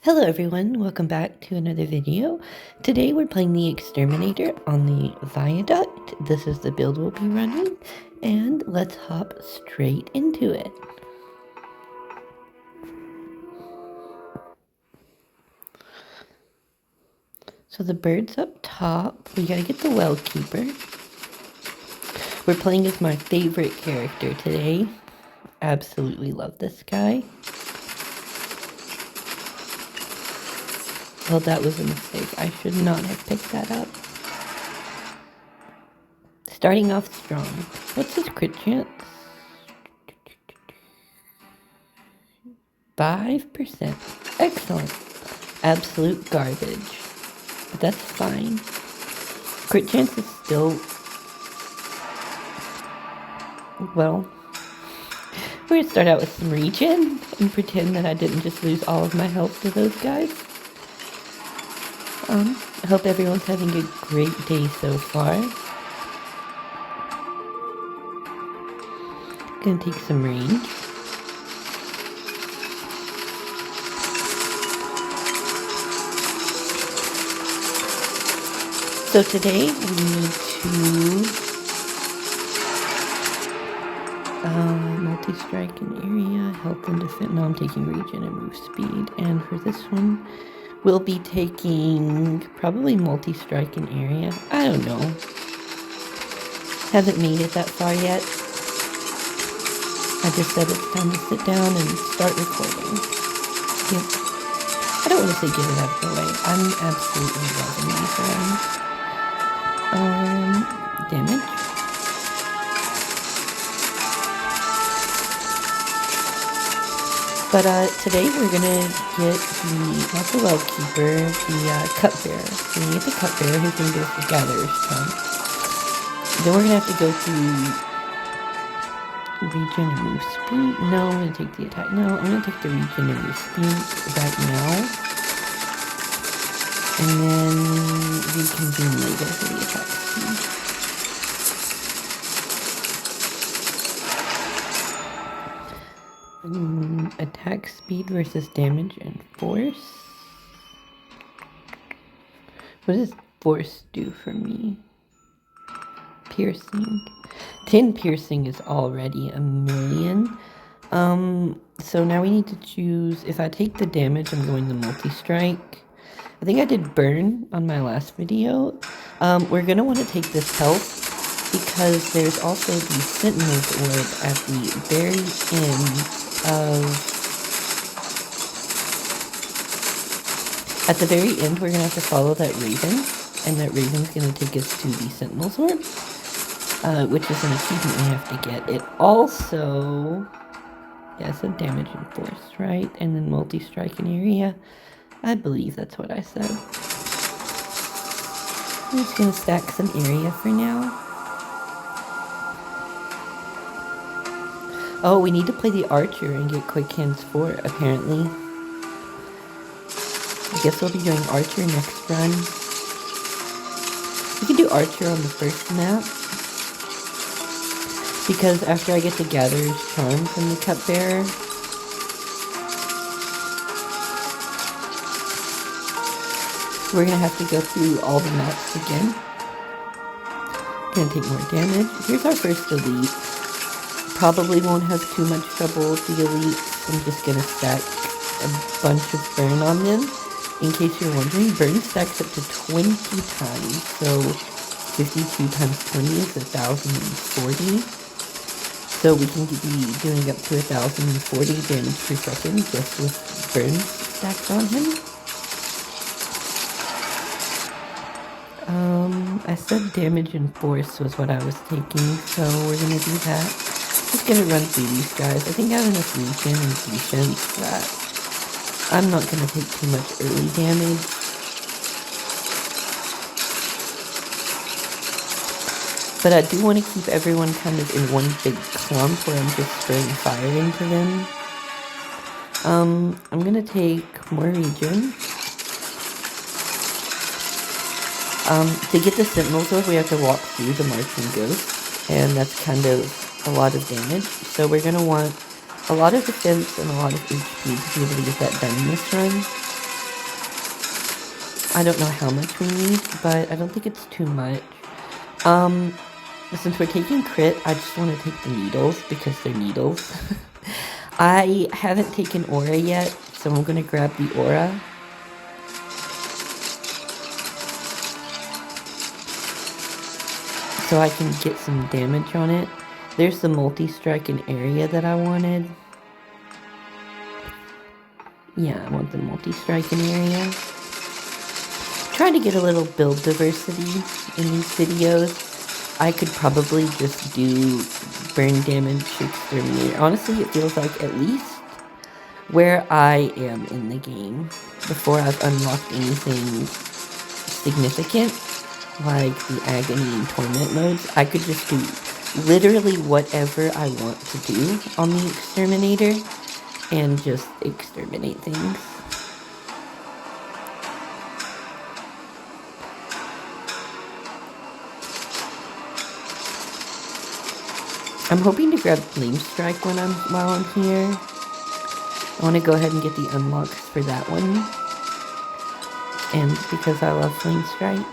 Hello everyone, welcome back to another video. Today we're playing the Exterminator on the Viaduct. This is the build we'll be running, and let's hop straight into it. So the bird's up top. We gotta get the well keeper. We're playing as my favorite character today. Absolutely love this guy. Well, that was a mistake. I should not have picked that up. Starting off strong. What's his crit chance? 5%. Excellent. Absolute garbage. But that's fine. Crit chance is still... Well, we're going to start out with some regen and pretend that I didn't just lose all of my health to those guys. I hope everyone's having a great day so far. Gonna take some range. So today we need to multi-strike in area, health and defense. No, I'm taking regen and move speed. And for this one, we'll be taking probably multi-strike in area. I don't know. Haven't made it that far yet. I just said it's time to sit down and start recording. Yep. I don't want to say get it out of the way. I'm absolutely loving these rounds. Damage. But today we're gonna get not the well keeper, the cupbearer. We're gonna get the cupbearer who's gonna give us the gatherer's trunk. Then we're gonna have to go through regen and move speed. No, I'm gonna take the attack. No, I'm gonna take the regen and move speed right now. And then reconvene later for the attack speed. Attack speed versus damage and force. What does force do for me? Piercing. 10 piercing is already a million. So now we need to choose. If I take the damage, I'm going to multi-strike. I think I did burn on my last video. We're going to want to take this health because there's also the sentinels orb at the very end at the very end. We're gonna have to follow that raven, and that raven's gonna take us to the sentinels orb, which is an achievement we have to get. It also, yeah, it's a damage and force, right? And then multi-strike in area. I believe that's what I said. I'm just gonna stack some area for now. Oh, we need to play the archer and get quick hands 4, apparently. I guess we'll be doing archer next run. We can do archer on the first map, because after I get the gatherer's charm from the cupbearer, we're gonna have to go through all the maps again. Gonna take more damage. Here's our first elite. Probably won't have too much trouble with the elites. I'm just gonna stack a bunch of burn on them. In case you're wondering, burn stacks up to 20 times. So 52 times 20 is 1,040. So we can be doing up to 1,040 damage per second just with burn stacks on him. I said damage and force was what I was taking, so we're gonna do that. Just gonna run through these guys. I think I have enough regen and defense that I'm not gonna take too much early damage. But I do want to keep everyone kind of in one big clump where I'm just spraying fire into them. I'm gonna take more regen. To get the sentinels orb, we have to walk through the marching ghost, and that's kind of a lot of damage. So we're gonna want a lot of defense and a lot of HP to be able to get that done in this run. I don't know how much we need, but I don't think it's too much. Since we're taking crit, I just want to take the needles because they're needles. I haven't taken aura yet, so I'm going to grab the aura. So I can get some damage on it. There's the multi-strike in area that I wanted. Yeah, I want the multi-strike in area. Trying to get a little build diversity in these videos. I could probably just do burn damage exterminator. Honestly, it feels like at least where I am in the game, before I've unlocked anything significant, like the agony and torment modes, I could just do literally whatever I want to do on the exterminator and just exterminate things. I'm hoping to grab Flame Strike while I'm here. I want to go ahead and get the unlocks for that one. And because I love Flame Strike.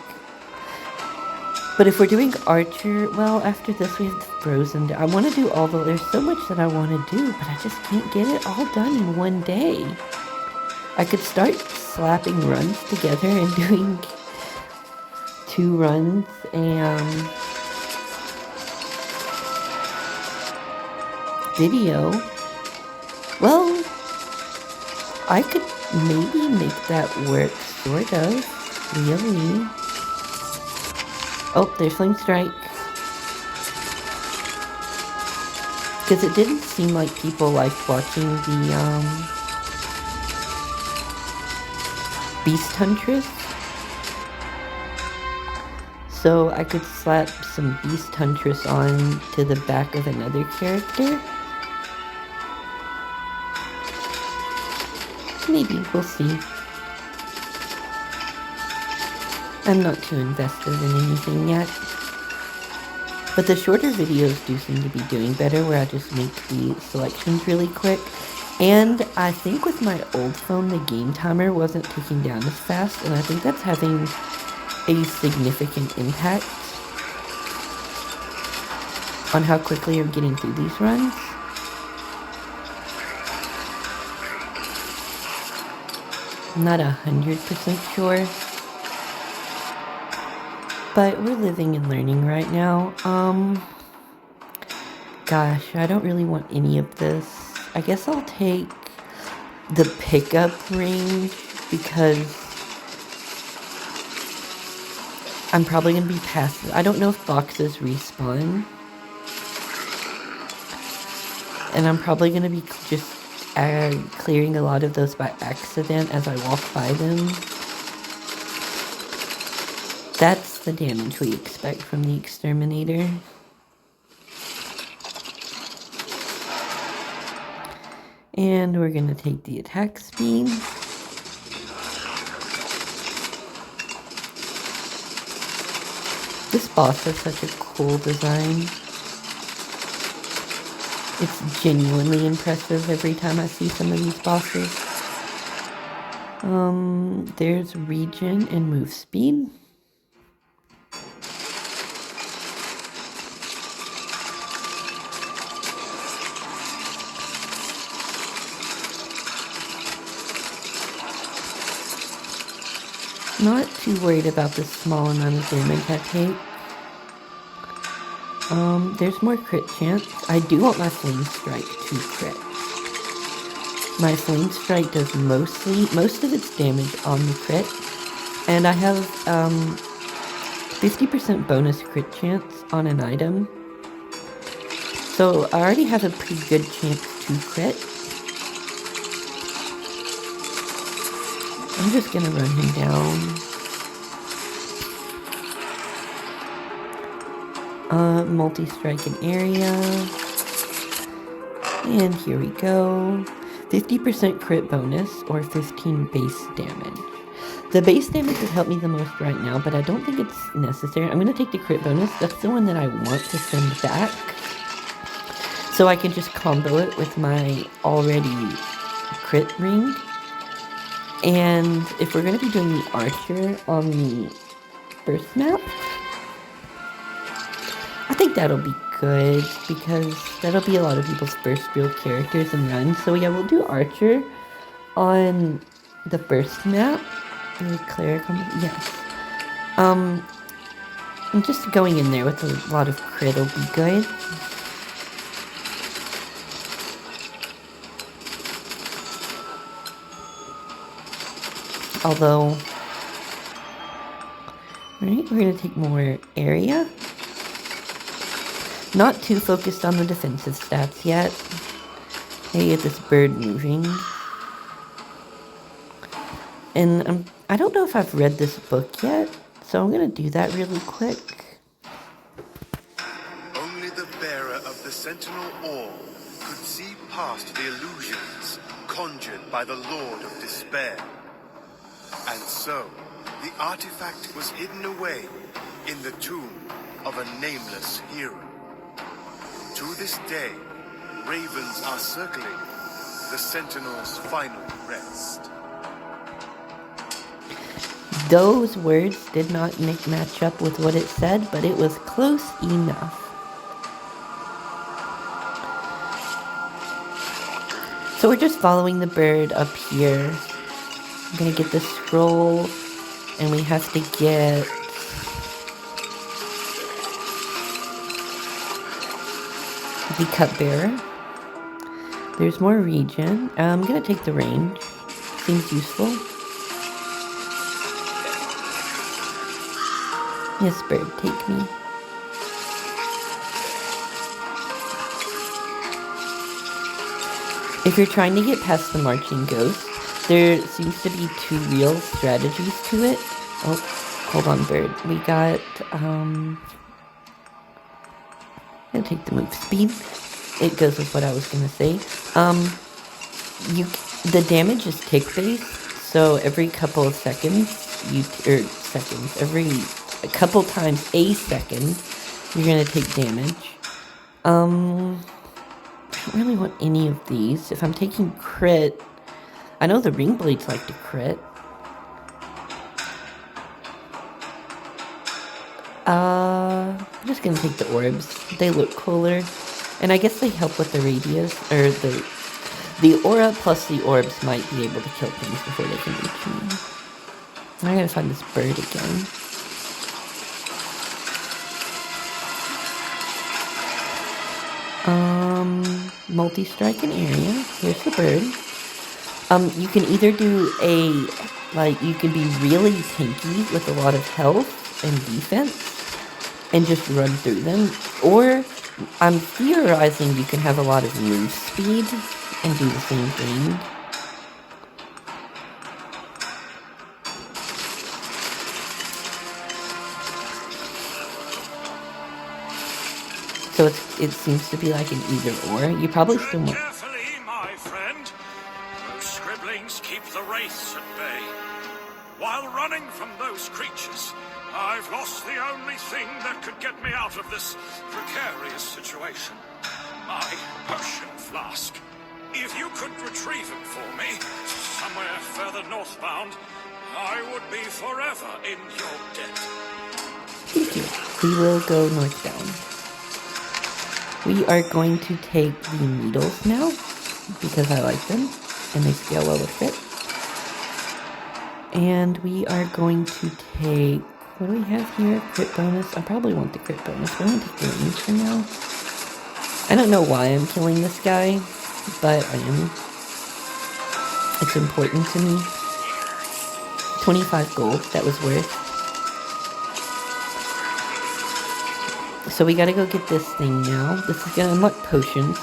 But if we're doing Archer, well, after this we have Frozen. I want to do all the... There's so much that I want to do, but I just can't get it all done in one day. I could start slapping runs together and doing 2 runs and... video. Well, I could maybe make that work, sort of, really. Oh, there's Flame Strike. Because it didn't seem like people liked watching the, Beast Huntress. So I could slap some Beast Huntress on to the back of another character. Maybe, we'll see. I'm not too invested in anything yet. But the shorter videos do seem to be doing better, where I just make the selections really quick. And I think with my old phone, the game timer wasn't ticking down as fast, and I think that's having a significant impact on how quickly I'm getting through these runs. I'm not 100% sure. But we're living and learning right now. Gosh, I don't really want any of this. I guess I'll take the pickup range because I'm probably going to be past... I don't know if boxes respawn. And I'm probably going to be just clearing a lot of those by accident as I walk by them. That's the damage we expect from the Exterminator. And we're going to take the attack speed. This boss has such a cool design. It's genuinely impressive every time I see some of these bosses. There's regen and move speed. Not too worried about the small amount of damage I take. There's more crit chance. I do want my Flame Strike to crit. My Flame Strike does most of its damage on the crit. And I have, 50% bonus crit chance on an item. So I already have a pretty good chance to crit. I'm just gonna run him down. Multi-strike in area. And here we go. 50% crit bonus or 15 base damage. The base damage would help me the most right now, but I don't think it's necessary. I'm gonna take the crit bonus. That's the one that I want to send back. So I can just combo it with my already crit ring. And if we're going to be doing the archer on the first map, I think that'll be good because that'll be a lot of people's first real characters and runs. So yeah, we'll do archer on the first map. The cleric, yes. And just going in there with a lot of crit will be good. Although, alright, we're going to take more area. Not too focused on the defensive stats yet. Hey, get this bird moving. And I don't know if I've read this book yet, so I'm going to do that really quick. Only the bearer of the sentinel orb could see past the illusions conjured by the Lord of Despair. And so, the artifact was hidden away in the tomb of a nameless hero. To this day, ravens are circling the sentinel's final rest. Those words did not match up with what it said, but it was close enough. So we're just following the bird up here. I'm gonna get the scroll, and we have to get the cupbearer. There's more regen. I'm gonna take the range. Seems useful. Yes, bird, take me. If you're trying to get past the marching ghost, there seems to be 2 real strategies to it. Oh, hold on, bird. We got, I'm gonna take the move speed. It goes with what I was gonna say. The damage is tick based, so every couple of seconds, every couple times a second, you're gonna take damage. I don't really want any of these. If I'm taking crit, I know the ring blades like to crit. I'm just gonna take the orbs. They look cooler. And I guess they help with the radius, or the aura plus the orbs might be able to kill things before they can reach me. I gotta find this bird again. Multi-strike an area. Here's the bird. You can either do you can be really tanky with a lot of health and defense and just run through them, or I'm theorizing you can have a lot of move speed and do the same thing. So it seems to be like an either or. You probably still want... Carefully, my friend. Those scribblings keep the wraiths at bay. While running from those creatures, I've lost the only thing that could get me out of this precarious situation. My potion flask. If you could retrieve it for me, somewhere further northbound, I would be forever in your debt. Thank you. We will go northbound. We are going to take the needles now, because I like them, and they scale well with it. And we are going to take, what do we have here? Crit bonus? I probably want the crit bonus, but I'm going to take the range for now. I don't know why I'm killing this guy, but I am. It's important to me. 25 gold, that was worth. So we gotta go get this thing now. This is gonna unlock potions.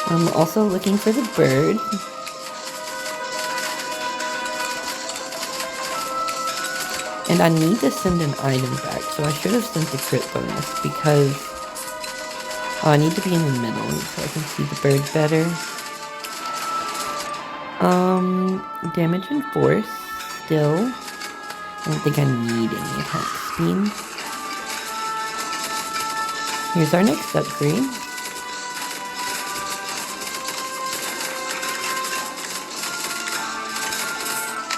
I'm also looking for the bird. And I need to send an item back, so I should have sent the crit bonus because I need to be in the middle so I can see the bird better. Damage and force, still. I don't think I need any attack speed. Here's our next upgrade.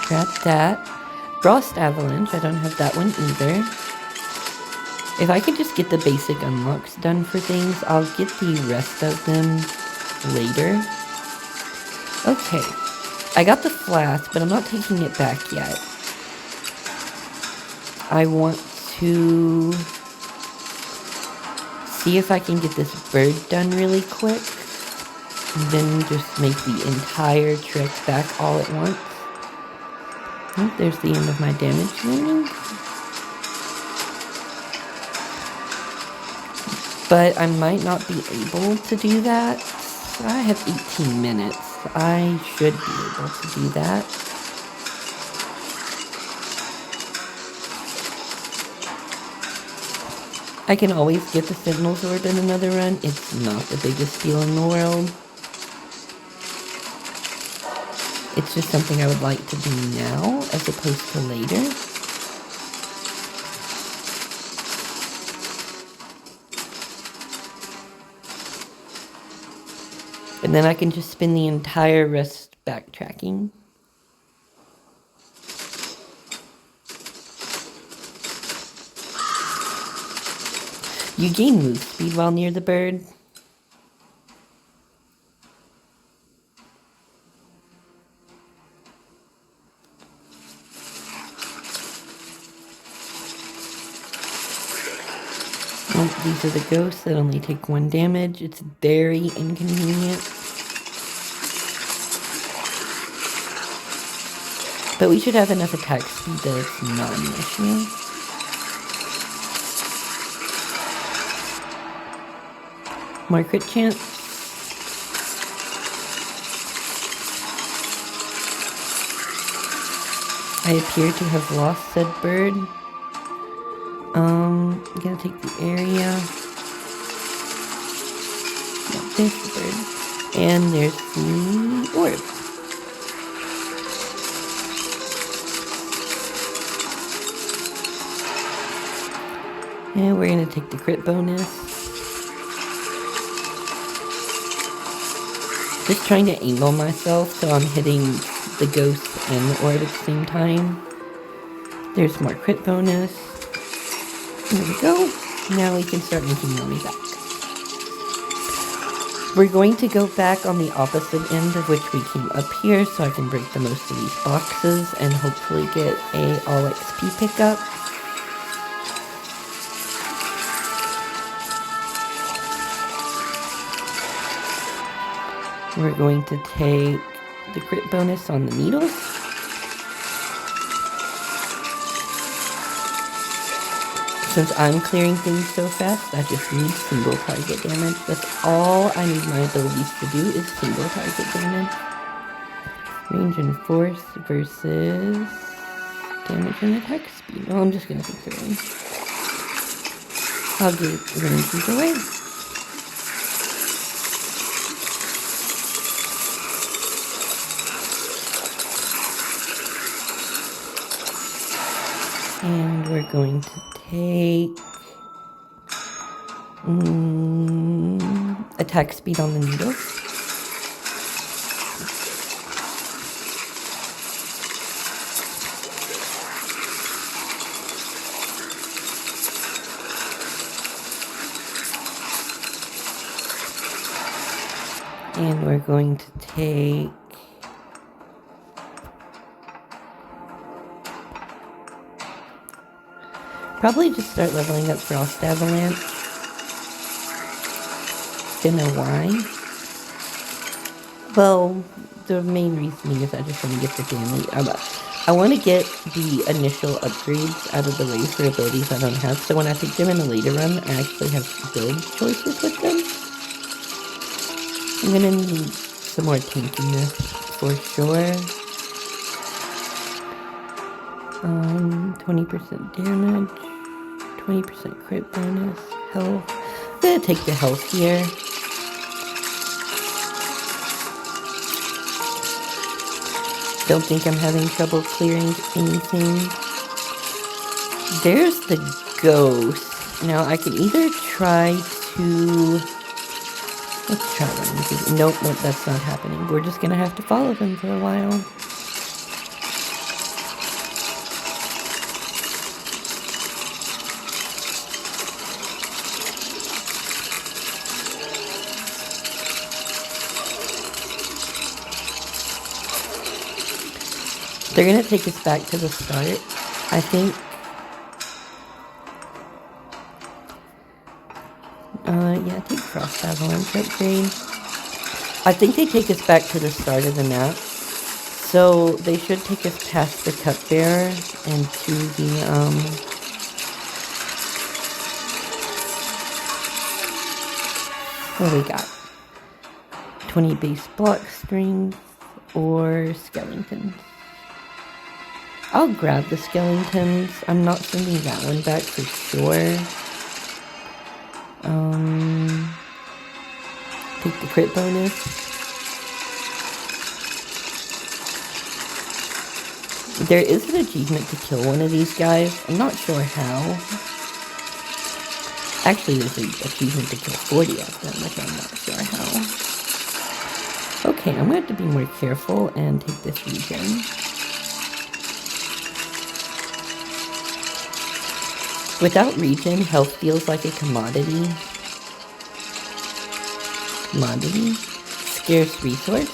Grab that. Frost Avalanche, I don't have that one either. If I could just get the basic unlocks done for things, I'll get the rest of them later. Okay, I got the flask, but I'm not taking it back yet. I want to see if I can get this bird done really quick. And then just make the entire trek back all at once. Oh, there's the end of my damage warning. But I might not be able to do that. I have 18 minutes. I should be able to do that. I can always get the sentinels orb in another run. It's not the biggest deal in the world. It's just something I would like to do now as opposed to later. And then I can just spend the entire rest backtracking. You gain move speed while near the bird. Oh, these are the ghosts that only take 1 damage. It's very inconvenient. But we should have enough attack speed that it's not an issue. More crit chance. I appear to have lost said bird. I'm gonna take the area. No, there's the bird. And there's the orb. And we're gonna take the crit bonus. Just trying to angle myself so I'm hitting the ghost and the orb at the same time. There's more crit bonus. There we go. Now we can start making our way back. We're going to go back on the opposite end of which we came up here so I can break the most of these boxes and hopefully get a all XP pickup. We're going to take the crit bonus on the needles. Since I'm clearing things so fast, I just need single target damage. That's all I need my abilities to do is single target damage. Range and force versus damage and attack speed. Oh, I'm just going to take the range. I'll give range either way. And we're going to take attack speed on the needles. And we're going to take probably just start leveling up Frost Avalanche. Don't know why. Well, the main reasoning is I just want to get the damage. I want to get the initial upgrades out of the way for abilities I don't have. So when I take them in a later run, I actually have build choices with them. I'm going to need some more tankiness for sure. 20% damage. 20% crit bonus, health. I'm gonna take the health here. Don't think I'm having trouble clearing anything. There's the ghost. Now I can either try to... Let's try running through... Nope, that's not happening. We're just gonna have to follow them for a while. They're gonna take us back to the start, I think. Yeah, take Frost Avalanche upgrade. I think they take us back to the start of the map. So they should take us past the Cupbearer and to the, what do we got? 20 base block strength or skeletons. I'll grab the skeletons. I'm not sending that one back for sure. Take the crit bonus. There is an achievement to kill one of these guys. I'm not sure how. Actually, there's an achievement to kill 40 of them, which I'm not sure how. Okay, I'm going to have to be more careful and take this regen. Without regen, health feels like a commodity. Scarce resource.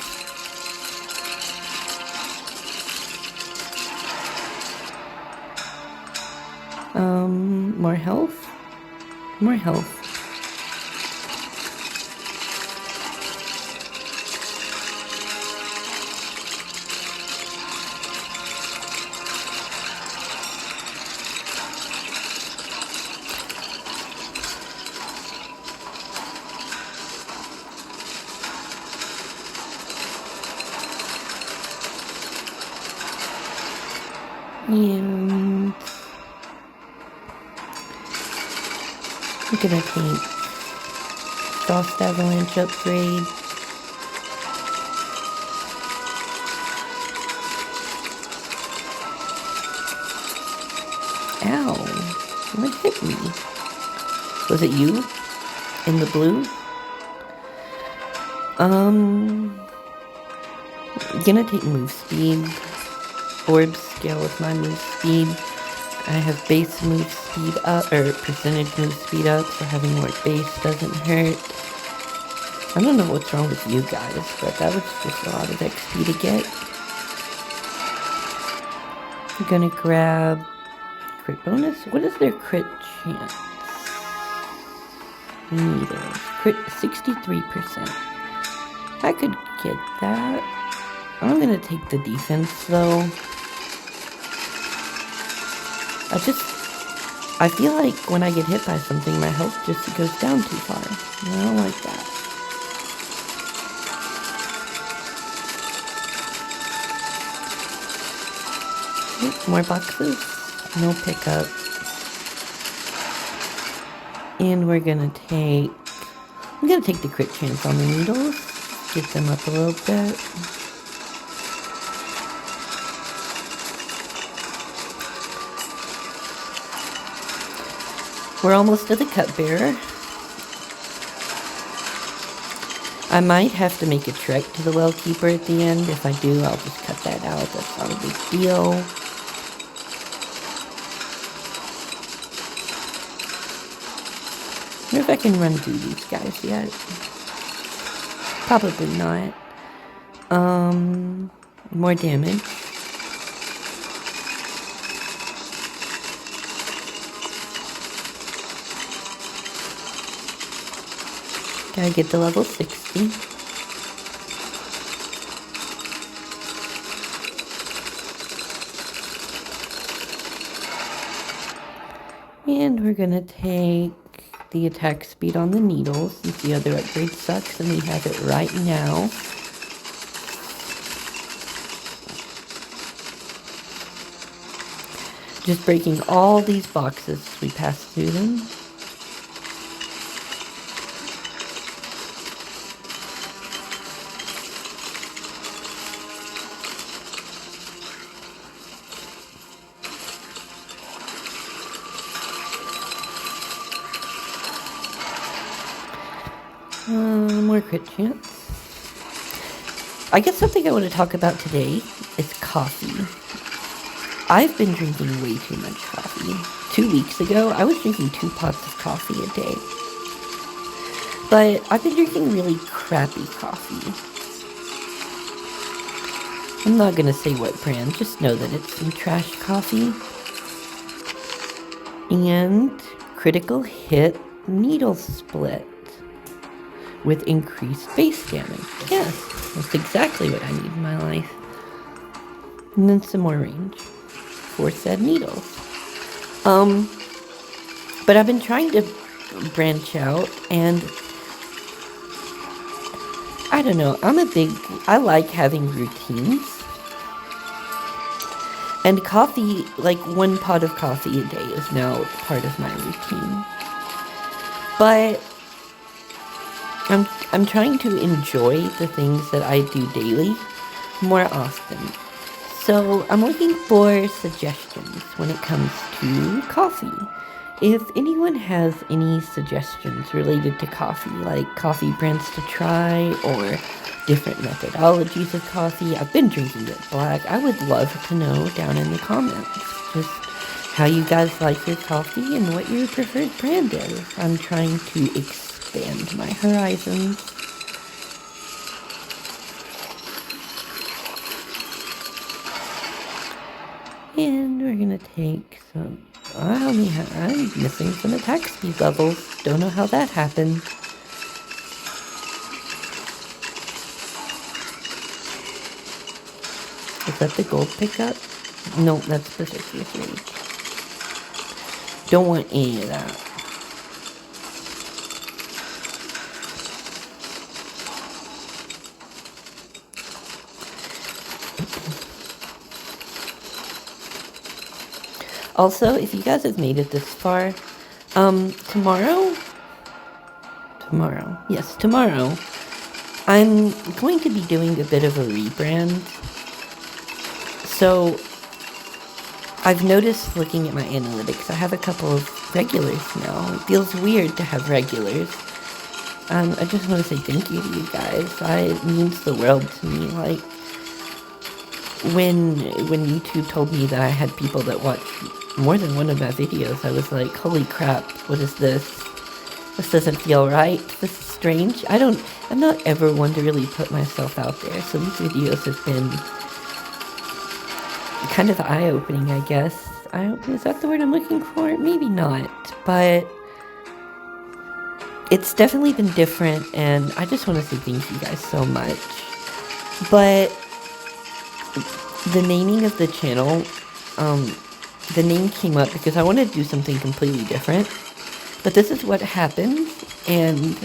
More health? More health. And I'm gonna take Frost Avalanche upgrade. Ow, what hit me? Was it you? In the blue? Gonna take move speed. Orb scale with my move speed. I have base move speed up, or percentage move speed up, so having more base doesn't hurt. I don't know what's wrong with you guys, but that was just a lot of XP to get. I'm gonna grab crit bonus. What is their crit chance? Needles. Crit 63%. I could get that. I'm gonna take the defense though. I feel like when I get hit by something, my health just goes down too far. I don't like that. Oop, more boxes. No pickup. And I'm gonna take the crit chance on the needles. Get them up a little bit. We're almost to the Cupbearer. I might have to make a trek to the Wellkeeper at the end. If I do, I'll just cut that out. That's not a big deal. I wonder if I can run through these guys yet. Probably not. More damage. Gotta get to level 60. And we're gonna take the attack speed on the needles, since the other upgrade sucks and we have it right now. Just breaking all these boxes as we pass through them. More crit chance. I guess something I want to talk about today is coffee. I've been drinking way too much coffee. 2 weeks ago, I was drinking 2 pots of coffee a day. But I've been drinking really crappy coffee. I'm not gonna say what brand, just know that it's some trash coffee. And critical hit needle split with increased base damage. Yes, that's exactly what I need in my life. And then some more range for said needles. But I've been trying to branch out, and I don't know, I like having routines. And coffee, like 1 pot of coffee a day is now part of my routine. But I'm trying to enjoy the things that I do daily more often. So I'm looking for suggestions when it comes to coffee. If anyone has any suggestions related to coffee, like coffee brands to try or different methodologies of coffee, I've been drinking it black. I would love to know down in the comments just how you guys like your coffee and what your preferred brand is. I'm trying to expand my horizons. And we're gonna take some. I'm missing some attack speed levels. Don't know how that happened. Is that the gold pickup? No, that's Berserkier's Rage. Don't want any of that. Also, if you guys have made it this far, tomorrow, I'm going to be doing a bit of a rebrand. So, I've noticed looking at my analytics, I have a couple of regulars now. It feels weird to have regulars. I just want to say thank you to you guys. It means the world to me. Like, when YouTube told me that I had people that watch more than one of my videos, I was like, holy crap, what is this? This doesn't feel right. This is strange. I'm not ever one to really put myself out there, so these videos have been kind of eye-opening, I guess. Is that the word I'm looking for? Maybe not, but it's definitely been different, and I just want to say thank you guys so much. But the naming of the channel, the name came up because I wanted to do something completely different. But this is what happened, and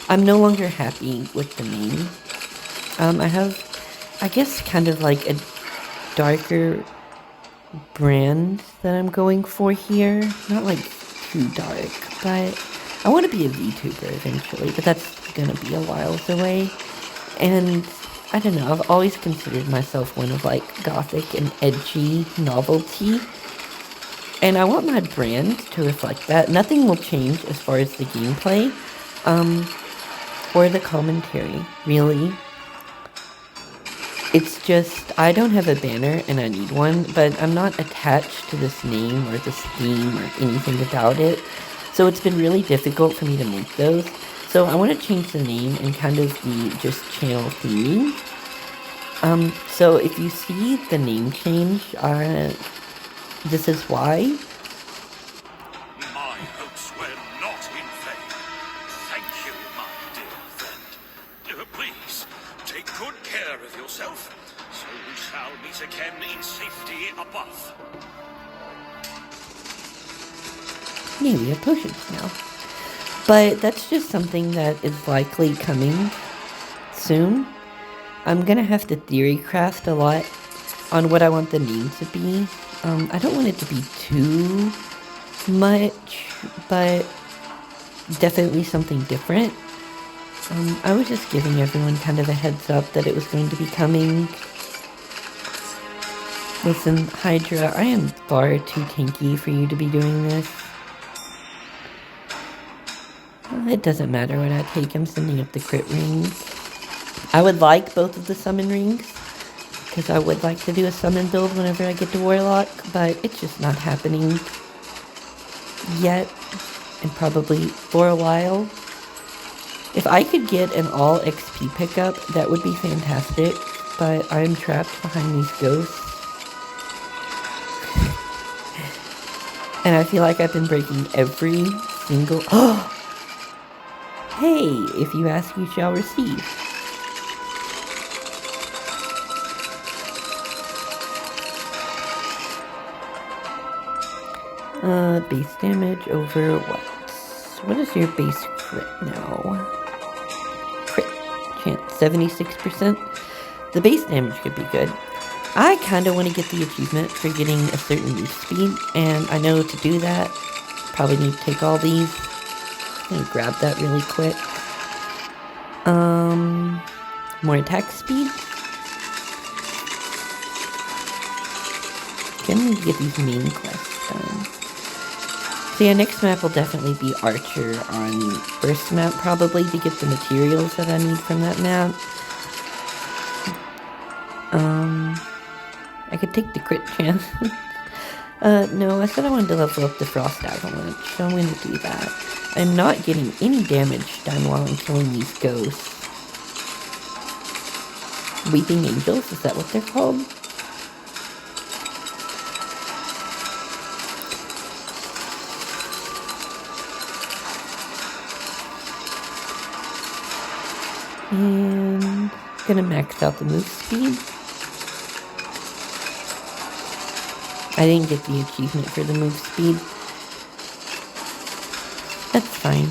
I'm no longer happy with the name. I have, I guess, kind of like a darker brand that I'm going for here. Not like too dark, but I want to be a VTuber eventually, but that's gonna be a while away. And I don't know, I've always considered myself one of like gothic and edgy novelty. And I want my brand to reflect that. Nothing will change as far as the gameplay, or the commentary, really. It's just, I don't have a banner and I need one, but I'm not attached to this name or this theme or anything about it. So it's been really difficult for me to make those. So I want to change the name and kind of the just channel theme. So if you see the name change, this is why. My hopes were not in vain. Thank you, my dear friend. Please, take good care of yourself, so we shall meet again in safety above. Yeah, we have potions now. But that's just something that is likely coming soon. I'm gonna have to theory craft a lot on what I want the name to be. I don't want it to be too much, but definitely something different. I was just giving everyone kind of a heads up that it was going to be coming. Listen, Hydra, I am far too tanky for you to be doing this. It doesn't matter what I take. I'm sending up the crit rings. I would like both of the summon rings, because I would like to do a summon build whenever I get to Warlock, but it's just not happening yet, and probably for a while. If I could get an all XP pickup, that would be fantastic, but I'm trapped behind these ghosts. And I feel like I've been breaking every single... Hey, if you ask, you shall receive. Base damage over what? What is your base crit now? Crit chance, 76%. The base damage could be good. I kind of want to get the achievement for getting a certain move speed, and I know to do that, probably need to take all these. I'm gonna grab that really quick. More attack speed. Gonna need to get these main quests done. So yeah, next map will definitely be Archer on first map, probably, to get the materials that I need from that map. I could take the crit chance. No, I said I wanted to level up the Frost Avalanche, so I'm going to do that. I'm not getting any damage done while I'm killing these ghosts. Weeping Angels, is that what they're called? And gonna max out the move speed. I didn't get the achievement for the move speed. That's fine.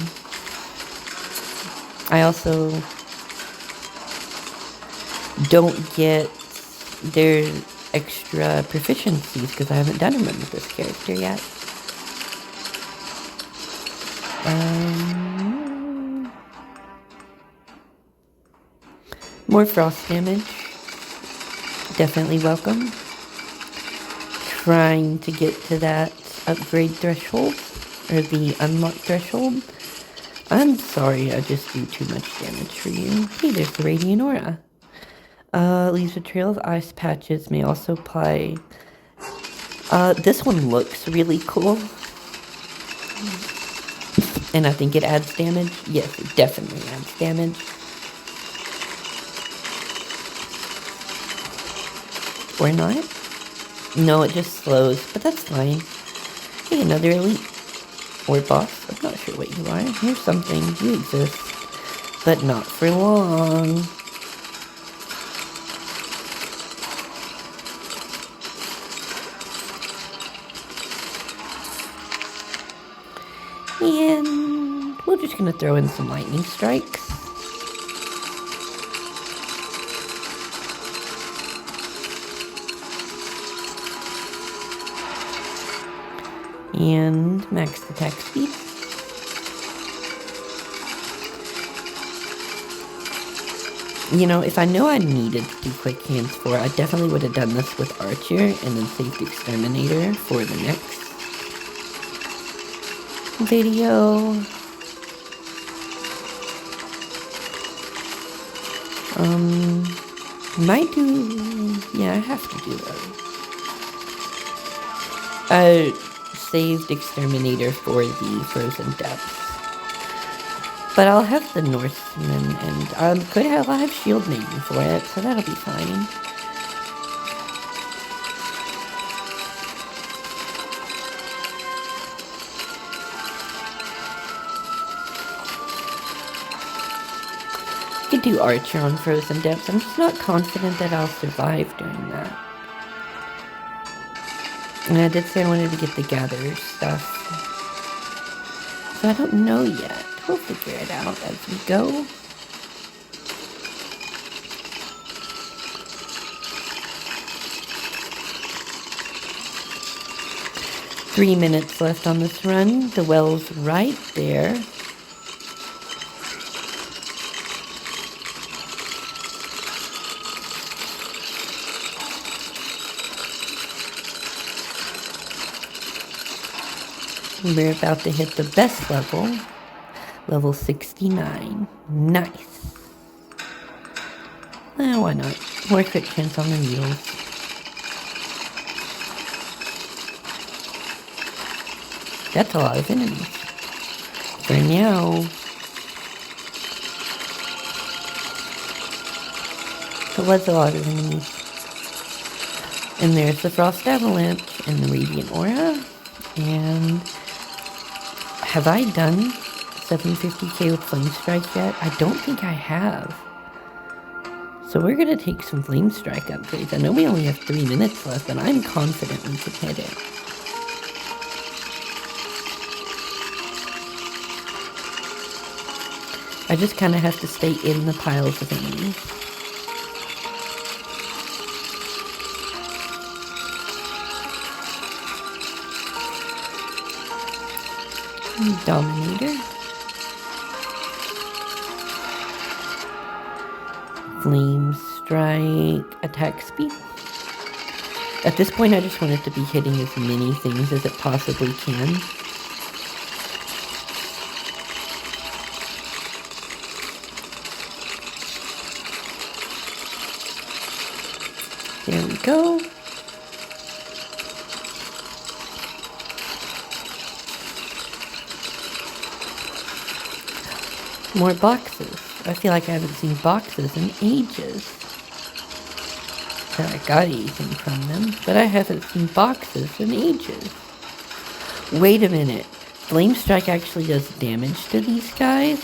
I also don't get their extra proficiencies because I haven't done them with this character yet. More frost damage. Definitely welcome. Trying to get to that upgrade threshold, or the unlock threshold. I'm sorry, I just do too much damage for you. Hey, there's the Radiant Aura. Leaves a trail of ice patches, may also apply... this one looks really cool. And I think it adds damage. Yes, it definitely adds damage. Or not? No, it just slows, but that's fine. Hey, another elite. Or boss. I'm not sure what you are. Here's something. You exist. But not for long. And we're just gonna throw in some lightning strikes. And max attack speed. You know, if I know I needed to do quick hands for it, I definitely would have done this with Archer and then saved Exterminator for the next video. Might do... Yeah, I have to do that. I saved Exterminator for the Frozen Depths. But I'll have the Norseman, and I'll have Shield Maiden for it, so that'll be fine. I could do Archer on Frozen Depths. I'm just not confident that I'll survive doing that. And I did say I wanted to get the Gatherer stuff. So I don't know yet. We'll figure it out as we go. Three minutes left on this run. The well's right there. We're about to hit the best level. Level 69. Nice. Why not? More crit chance on the needles. That's a lot of enemies. For now. It was a lot of enemies. And there's the Frost Avalanche and the Radiant Aura. And have I done 750k with Flame Strike yet? I don't think I have. So we're going to take some Flame Strike upgrades. I know we only have 3 minutes left, but I'm confident we can hit it. I just kind of have to stay in the piles of enemies. Dominator. Flame Strike. Attack speed. At this point, I just want it to be hitting as many things as it possibly can. There we go. More boxes. I feel like I haven't seen boxes in ages. I got anything from them, but I haven't seen boxes in ages. Wait a minute. Flame Strike actually does damage to these guys?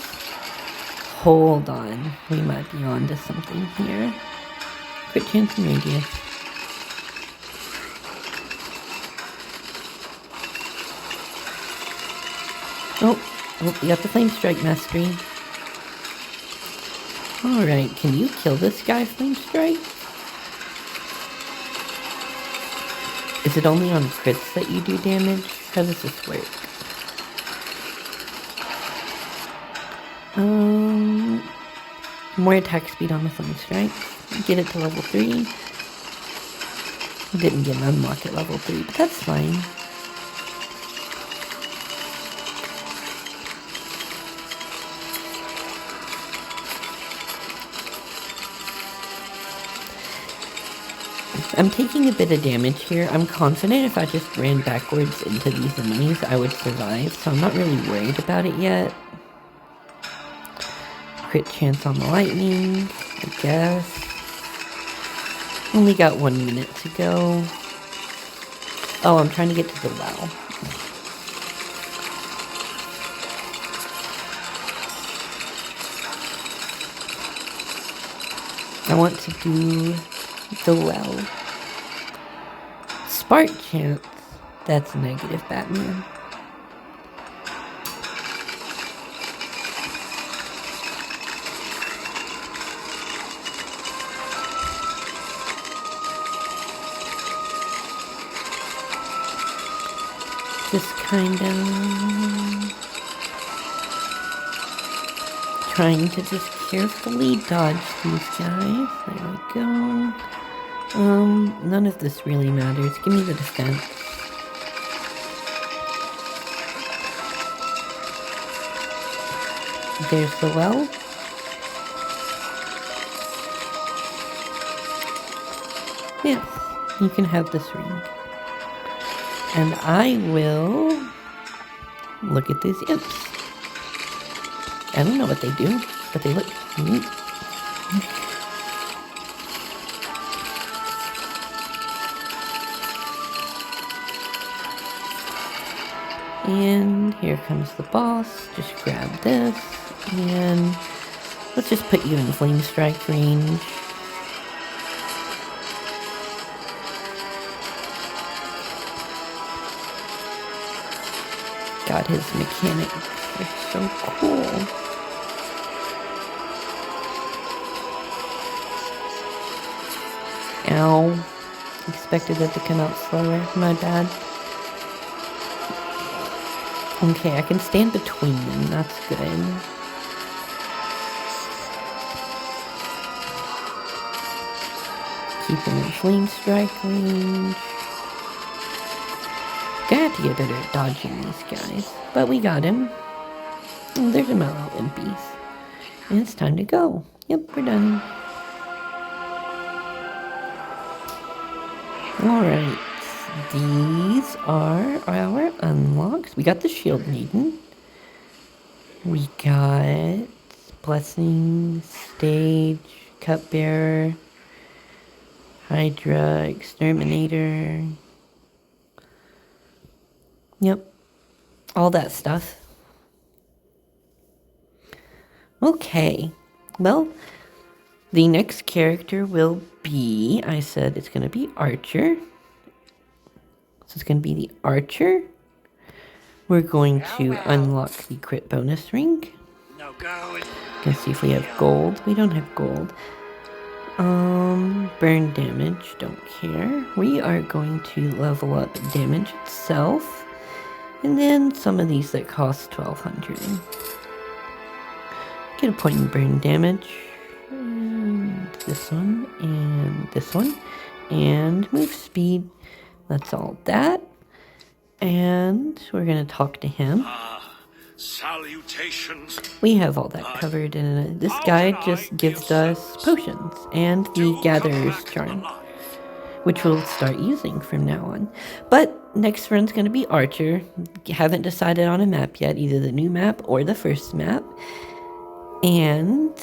Hold on. We might be on to something here. Crit chance and radius. Oh, we got the Flame Strike mastery. Alright, can you kill this guy, Flame Strike? Is it only on crits that you do damage? How does this work? More attack speed on the Flame Strike. Get it to level 3. Didn't get an unlock at level 3, but that's fine. I'm taking a bit of damage here. I'm confident if I just ran backwards into these enemies, I would survive, so I'm not really worried about it yet. Crit chance on the lightning, I guess. Only got 1 minute to go. Oh, I'm trying to get to the well. I want to do the well. Spark chance. That's negative, Batman. Just kind of trying to just carefully dodge these guys. There we go. None of this really matters. Give me the defense. There's the well. Yes, you can have this ring. And I will look at these imps. I don't know what they do, but they look neat. And here comes the boss. Just grab this, and let's just put you in Flame Strike range. God, his mechanics are so cool. Ow. Expected that to come out slower. My bad. Okay, I can stand between them. That's good. Keep him in Flame Strike range. Gonna have to get better at dodging these guys. But we got him. Oh, there's a Mallow Impies. And it's time to go. Yep, we're done. Alright. These are our unlocks. We got the Shield Maiden. We got Blessing, Stage, Cupbearer, Hydra, Exterminator. Yep. All that stuff. Okay. Well, the next character will be, I said it's going to be Archer. So it's going to be the Archer. We're going to unlock the crit bonus ring. No going. Let's see if we have gold. We don't have gold. Burn damage, don't care. We are going to level up damage itself. And then some of these that cost 1200. Get a point in burn damage. And this one, and this one. And move speed. That's all that. And we're going to talk to him. Salutations. We have all that covered, and this guide just gives us potions and the Gatherer's Charm, which we'll start using from now on. But next run's going to be Archer. Haven't decided on a map yet, either the new map or the first map. And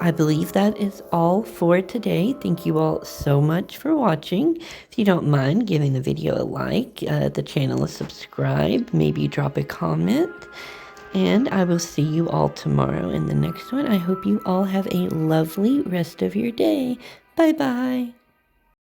I believe that is all for today. Thank you all so much for watching. If you don't mind giving the video a like, the channel a subscribe, maybe drop a comment. And I will see you all tomorrow in the next one. I hope you all have a lovely rest of your day. Bye-bye.